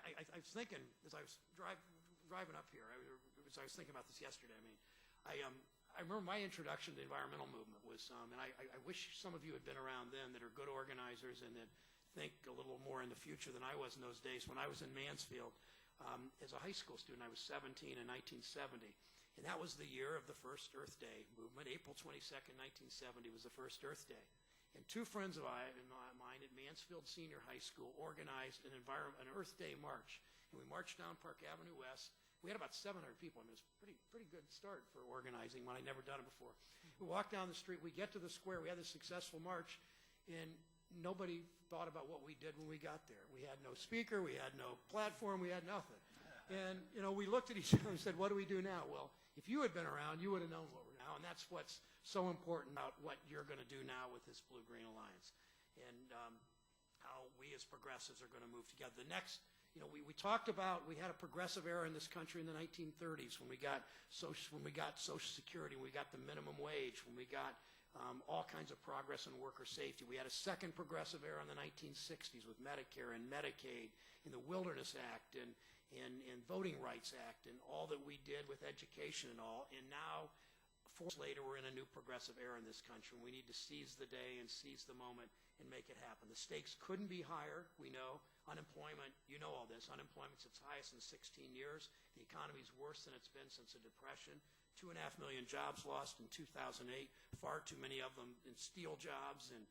I was thinking as I was driving up here, as I was thinking about this yesterday. I remember my introduction to the environmental movement was, and I wish some of you had been around then that are good organizers and that think a little more in the future than I was in those days. When I was in Mansfield as a high school student, I was 17 in 1970, and that was the year of the first Earth Day movement. April 22nd, 1970 was the first Earth Day. And two friends of mine at Mansfield Senior High School organized an Earth Day march, and we marched down Park Avenue West. We had about 700 people. I mean, it was a pretty good start for organizing when I'd never done it before. We walked down the street. We get to the square. We had this successful march, and nobody thought about what we did when we got there. We had no speaker. We had no platform. We had nothing. And, we looked at each other and said, what do we do now? Well, if you had been around, you would have known what we're now, and that's what's so important about what you're going to do now with this Blue-Green Alliance and how we as progressives are going to move together. The next we talked about, we had a progressive era in this country in the 1930s when we got Social Security, when we got the minimum wage, when we got all kinds of progress in worker safety. We had a second progressive era in the 1960s with Medicare and Medicaid, and the Wilderness Act, and Voting Rights Act, and all that we did with education and all. And now, 4 years later, we're in a new progressive era in this country. We need to seize the day and seize the moment and make it happen. The stakes couldn't be higher, we know. Unemployment, you know all this. Unemployment's its highest in 16 years. The economy's worse than it's been since the Depression. 2.5 million jobs lost in 2008, far too many of them in steel jobs and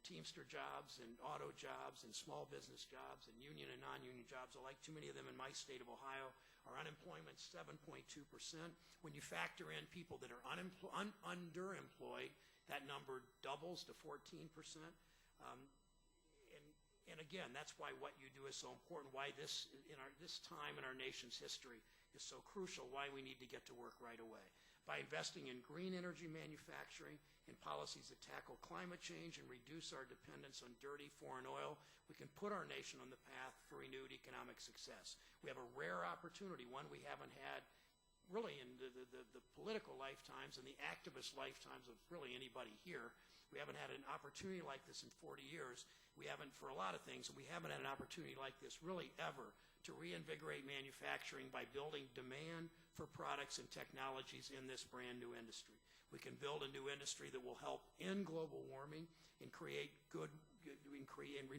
Teamster jobs and auto jobs and small business jobs and union and non-union jobs alike. Too many of them in my state of Ohio. Our unemployment's 7.2%. When you factor in people that are underemployed, that number doubles to 14%. And again, that's why what you do is so important, why this time in our nation's history is so crucial, why we need to get to work right away. By investing in green energy manufacturing and policies that tackle climate change and reduce our dependence on dirty foreign oil, we can put our nation on the path for renewed economic success. We have a rare opportunity, one we haven't had really in the political lifetimes and the activist lifetimes of really anybody here. We haven't had an opportunity like this in 40 years. We haven't for a lot of things, and we haven't had an opportunity like this really ever to reinvigorate manufacturing by building demand for products and technologies in this brand new industry. We can build a new industry that will help end global warming and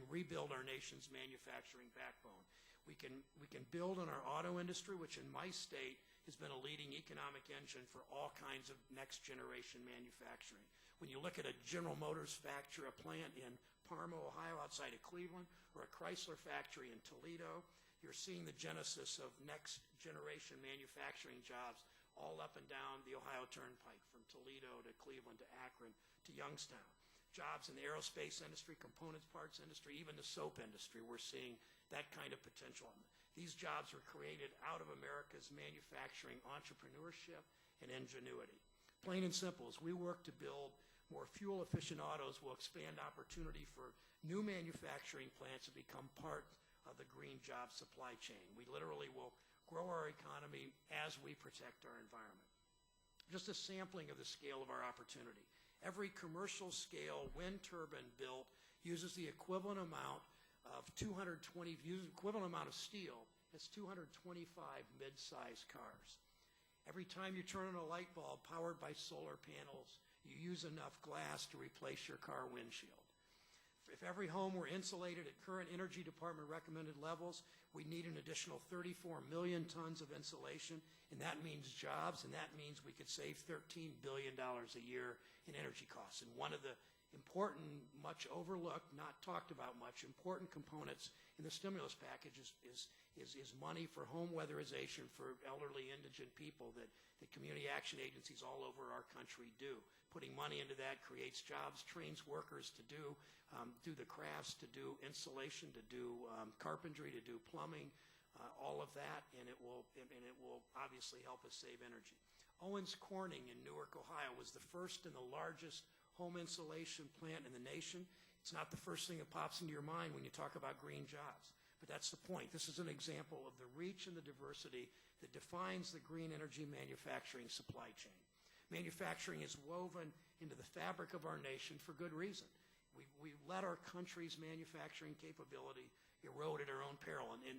rebuild our nation's manufacturing backbone. We can build on our auto industry, which in my state has been a leading economic engine for all kinds of next generation manufacturing. When you look at a General Motors factory, a plant in Parma, Ohio, outside of Cleveland, or a Chrysler factory in Toledo, you're seeing the genesis of next generation manufacturing jobs all up and down the Ohio Turnpike, from Toledo to Cleveland to Akron to Youngstown. Jobs in the aerospace industry, components parts industry, even the soap industry, we're seeing that kind of potential. These jobs were created out of America's manufacturing entrepreneurship and ingenuity. Plain and simple, as we work to build more fuel-efficient autos, will expand opportunity for new manufacturing plants to become part of the green job supply chain. We literally will grow our economy as we protect our environment. Just a sampling of the scale of our opportunity. Every commercial scale wind turbine built uses the equivalent amount of equivalent amount of steel as 225 mid-sized cars. Every time you turn on a light bulb powered by solar panels, you use enough glass to replace your car windshield. If every home were insulated at current Energy Department recommended levels, we need an additional 34 million tons of insulation, and that means jobs, and that means we could save $13 billion a year in energy costs. And one of the important, much overlooked, not talked about much, important components in the stimulus package is money for home weatherization for elderly indigent people that community action agencies all over our country do. Putting money into that creates jobs, trains workers to do the crafts, to do insulation, to do carpentry, to do plumbing, all of that, and it will obviously help us save energy. Owens Corning in Newark, Ohio was the first and the largest home insulation plant in the nation. It's not the first thing that pops into your mind when you talk about green jobs, but that's the point. This is an example of the reach and the diversity that defines the green energy manufacturing supply chain. Manufacturing is woven into the fabric of our nation for good reason. We let our country's manufacturing capability erode at our own peril, and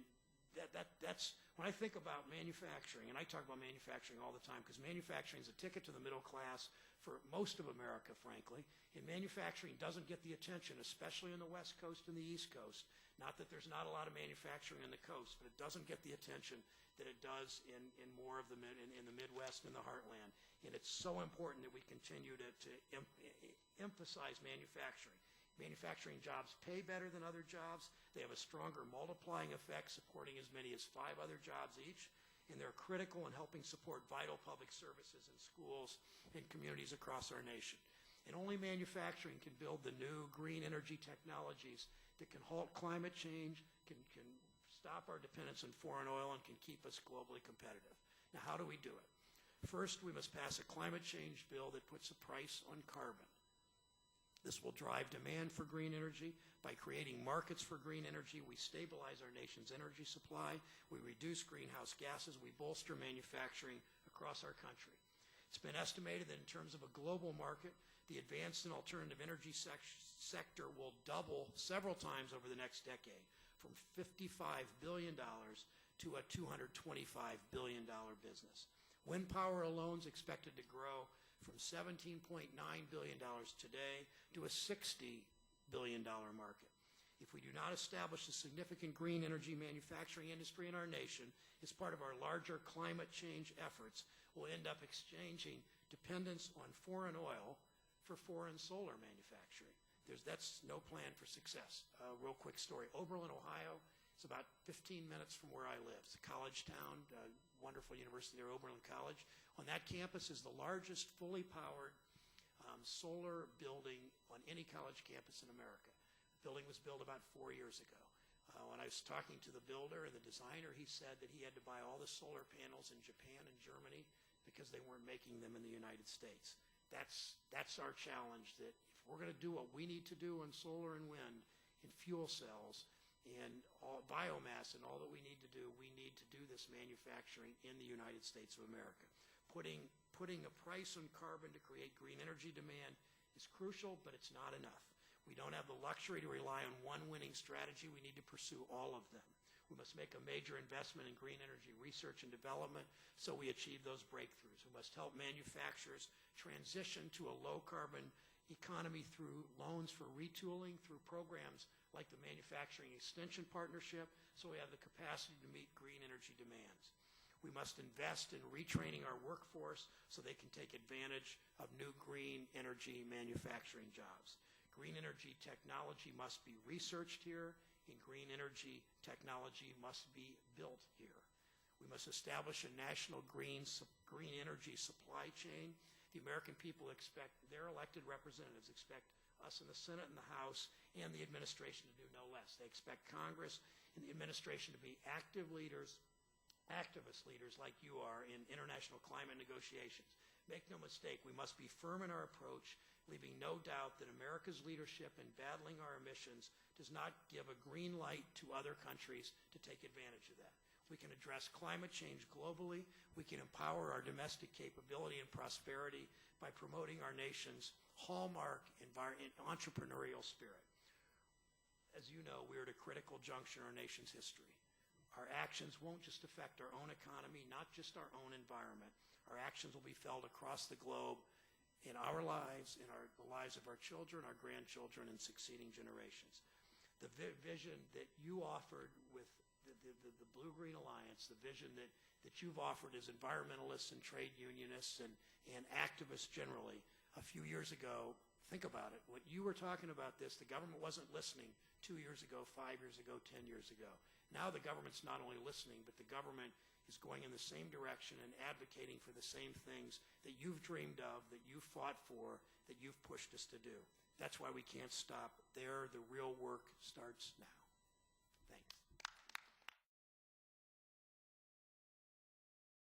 that's when I think about manufacturing, and I talk about manufacturing all the time because manufacturing is a ticket to the middle class for most of America, frankly, and manufacturing doesn't get the attention, especially in the West Coast and the East Coast. Not that there's not a lot of manufacturing on the coast, but it doesn't get the attention that it does in more of the Midwest and the heartland. And it's so important that we continue to emphasize manufacturing. Manufacturing jobs pay better than other jobs. They have a stronger multiplying effect, supporting as many as 5 other jobs each. And they're critical in helping support vital public services in schools and communities across our nation. And only manufacturing can build the new green energy technologies that can halt climate change, can stop our dependence on foreign oil, and can keep us globally competitive. Now, how do we do it? First, we must pass a climate change bill that puts a price on carbon. This will drive demand for green energy. By creating markets for green energy, we stabilize our nation's energy supply, we reduce greenhouse gases, we bolster manufacturing across our country. It's been estimated that in terms of a global market, the advanced and alternative energy sector will double several times over the next decade, from $55 billion to a $225 billion business. Wind power alone is expected to grow from $17.9 billion today to a $60 billion market. If we do not establish a significant green energy manufacturing industry in our nation as part of our larger climate change efforts, we'll end up exchanging dependence on foreign oil for foreign solar manufacturing. That's no plan for success. Real quick story. Oberlin, Ohio, it's about 15 minutes from where I live. It's a college town, wonderful university there, Oberlin College. On that campus is the largest fully powered solar building on any college campus in America. The building was built about 4 years ago. When I was talking to the builder and the designer, he said that he had to buy all the solar panels in Japan and Germany because they weren't making them in the United States. That's our challenge, that if we're going to do what we need to do on solar and wind and fuel cells and all biomass and all that we need to do this manufacturing in the United States of America. Putting a price on carbon to create green energy demand is crucial, but it's not enough. We don't have the luxury to rely on one winning strategy. We need to pursue all of them. We must make a major investment in green energy research and development so we achieve those breakthroughs. We must help manufacturers transition to a low-carbon economy through loans for retooling, through programs like the Manufacturing Extension Partnership, so we have the capacity to meet green energy demands. We must invest in retraining our workforce so they can take advantage of new green energy manufacturing jobs. Green energy technology must be researched here, and green energy technology must be built here. We must establish a national green energy supply chain. The American people expect, their elected representatives expect us in the Senate and the House and the administration to do no less. They expect Congress and the administration to be activist leaders like you are in international climate negotiations. Make no mistake, we must be firm in our approach, leaving no doubt that America's leadership in battling our emissions does not give a green light to other countries to take advantage of that. We can address climate change globally. We can empower our domestic capability and prosperity by promoting our nation's hallmark entrepreneurial spirit. As you know, we're at a critical juncture in our nation's history. Our actions won't just affect our own economy, not just our own environment. Our actions will be felt across the globe in our lives, in the lives of our children, our grandchildren, and succeeding generations. The vision that you offered with the Blue-Green Alliance, the vision that you've offered as environmentalists and trade unionists and activists generally a few years ago, think about it. When you were talking about this, the government wasn't listening 2 years ago, 5 years ago, 10 years ago. Now the government's not only listening, but the government is going in the same direction and advocating for the same things that you've dreamed of, that you've fought for, that you've pushed us to do. That's why we can't stop there. The real work starts now.